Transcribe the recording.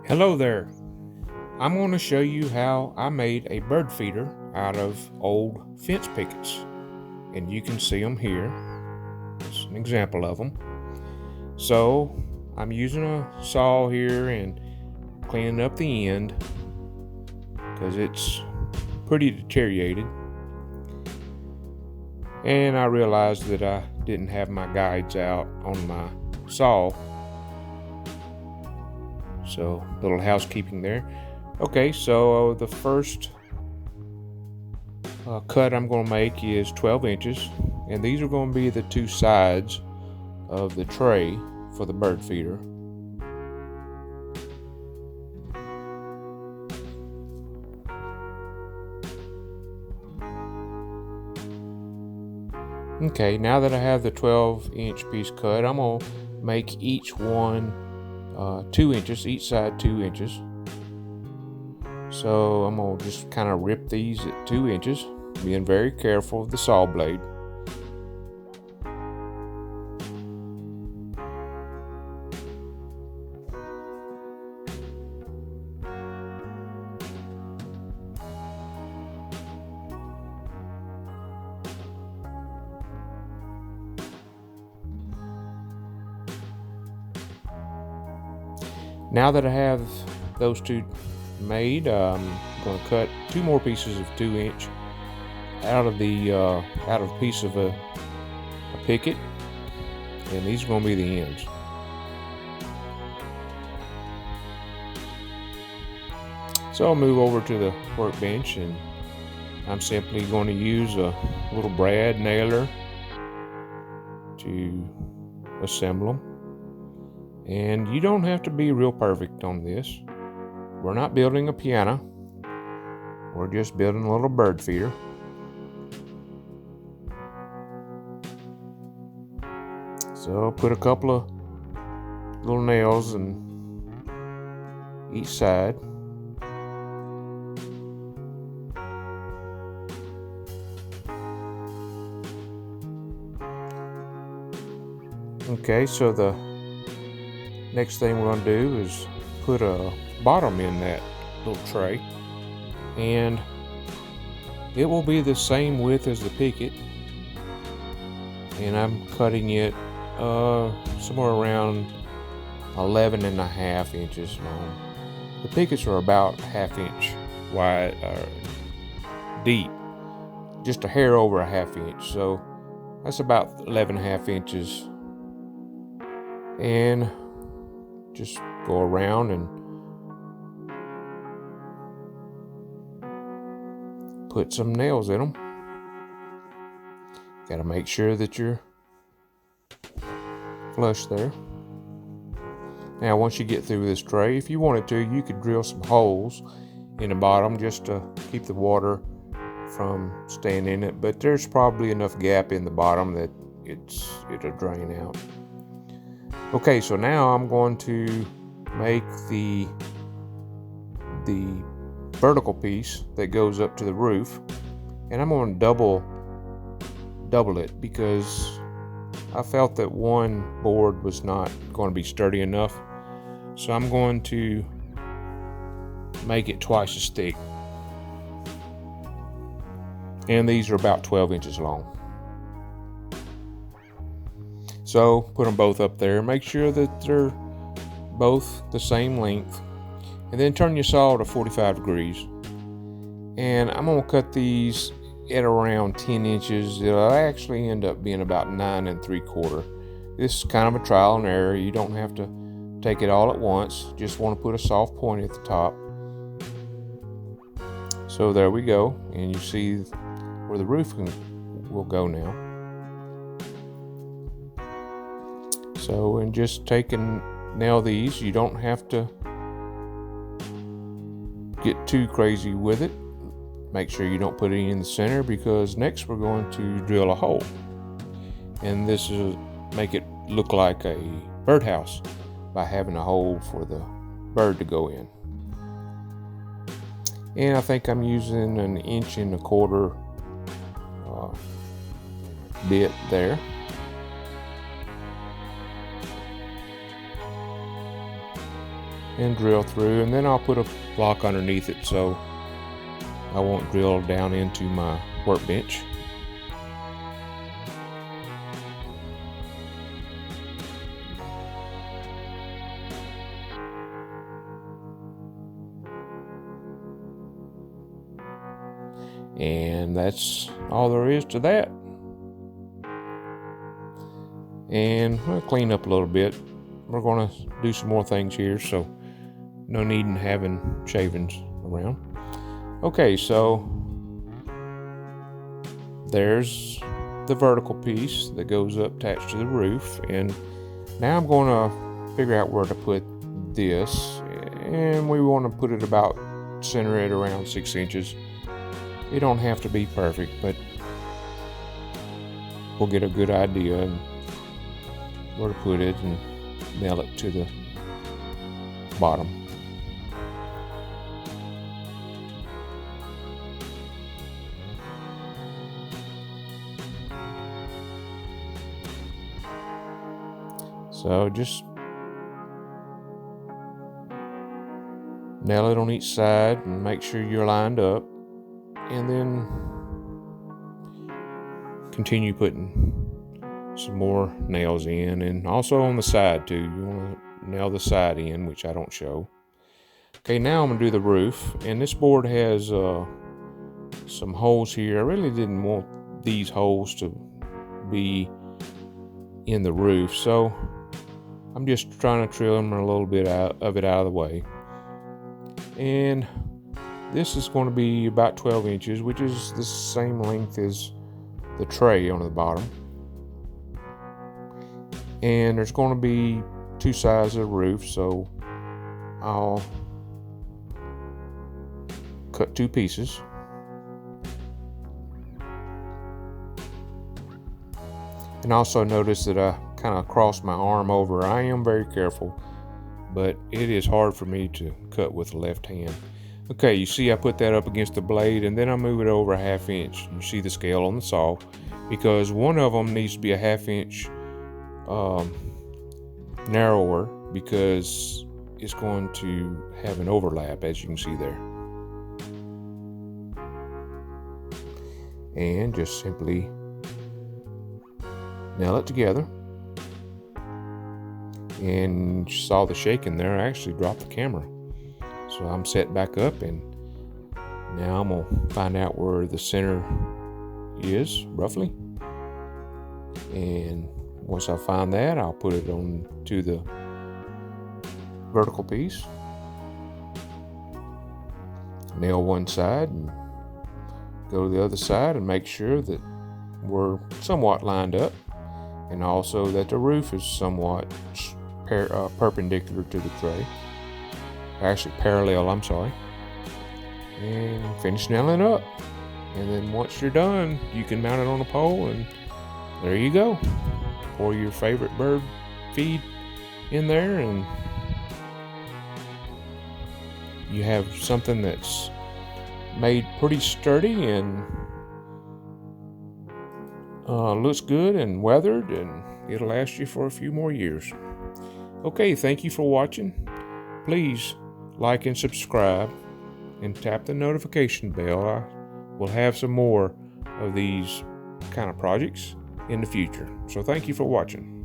Hello there. I'm going to show you how I made a bird feeder out of old fence pickets. And you can see them here. It's an example of them. So I'm using a saw here and cleaning up the end because it's pretty deteriorated. And I realized that I didn't have my guides out on my saw. So little housekeeping there. Okay, so the first cut I'm going to make is 12 inches, and these are going to be the two sides of the tray for the bird feeder. Okay, now that I have the 12-inch piece cut, I'm going to make each one 2 inches, each side 2 inches. So I'm going to just kind of rip these at 2 inches, being very careful of the saw blade. Now that I have those two made, I'm going to cut two more pieces of 2 inch out of a piece of a picket, and these are going to be the ends. So I'll move over to the workbench, and I'm simply going to use a little brad nailer to assemble them. And you don't have to be real perfect on this. We're not building a piano. We're just building a little bird feeder. So put a couple of little nails in each side. Okay, so the next thing we're going to do is put a bottom in that little tray, and it will be the same width as the picket, and I'm cutting it somewhere around 11.5 inches long. The pickets are about ½ inch wide deep, just a hair over a ½ inch, so that's about 11.5 inches. And just go around and put some nails in them. Got to make sure that you're flush there. Now once you get through this tray, if you wanted to, you could drill some holes in the bottom just to keep the water from staying in it, but there's probably enough gap in the bottom that it'll drain out. Okay, so now I'm going to make the vertical piece that goes up to the roof, and I'm going to double it because I felt that one board was not going to be sturdy enough, so I'm going to make it twice as thick, and these are about 12 inches long. So put them both up there, make sure that they're both the same length, and then turn your saw to 45 degrees. And I'm going to cut these at around 10 inches. It'll actually end up being about 9 3/4. This is kind of a trial and error. You don't have to take it all at once. Just want to put a soft point at the top. So there we go, and you see where the roof will go now. So, and just take and nail these. You don't have to get too crazy with it. Make sure you don't put any in the center, because next we're going to drill a hole. And this is make it look like a birdhouse by having a hole for the bird to go in. And I think I'm using 1.25 inch bit there. and drill through, and then I'll put a block underneath it so I won't drill down into my workbench. And that's all there is to that. And we'll clean up a little bit. We're going to do some more things here, so no need in having shavings around. Okay, so there's the vertical piece that goes up attached to the roof, and now I'm going to figure out where to put this, and we want to put it about center it around 6 inches. It don't have to be perfect, but we'll get a good idea and where to put it and nail it to the bottom. So just nail it on each side and make sure you're lined up, and then continue putting some more nails in, and also on the side too. You want to nail the side in, which I don't show. Okay, now I'm going to do the roof, and this board has some holes here. I really didn't want these holes to be in the roof, so I'm just trying to trim a little bit of it out of the way. And this is going to be about 12 inches, which is the same length as the tray on the bottom. And there's going to be 2 sides of the roof, so I'll cut 2 pieces. And also notice that I kind of crossed my arm over. I am very careful, but it is hard for me to cut with the left hand. Okay, you see I put that up against the blade, and then I move it over a 1/2 inch. You see the scale on the saw, because one of them needs to be a 1/2 inch narrower, because it's going to have an overlap, as you can see there. And just simply nail it together. And you saw the shaking there. I actually dropped the camera. So I'm set back up, and now I'm going to find out where the center is, roughly. And once I find that, I'll put it on to the vertical piece. Nail one side and go to the other side and make sure that we're somewhat lined up, and also that the roof is somewhat perpendicular to the tray. Actually parallel, I'm sorry. And finish nailing up. And then once you're done, you can mount it on a pole, and there you go. Pour your favorite bird feed in there, and you have something that's made pretty sturdy and looks good and weathered, and it'll last you for a few more years. Okay, thank you for watching. Please like and subscribe and tap the notification bell. I will have some more of these kind of projects in the future. So thank you for watching.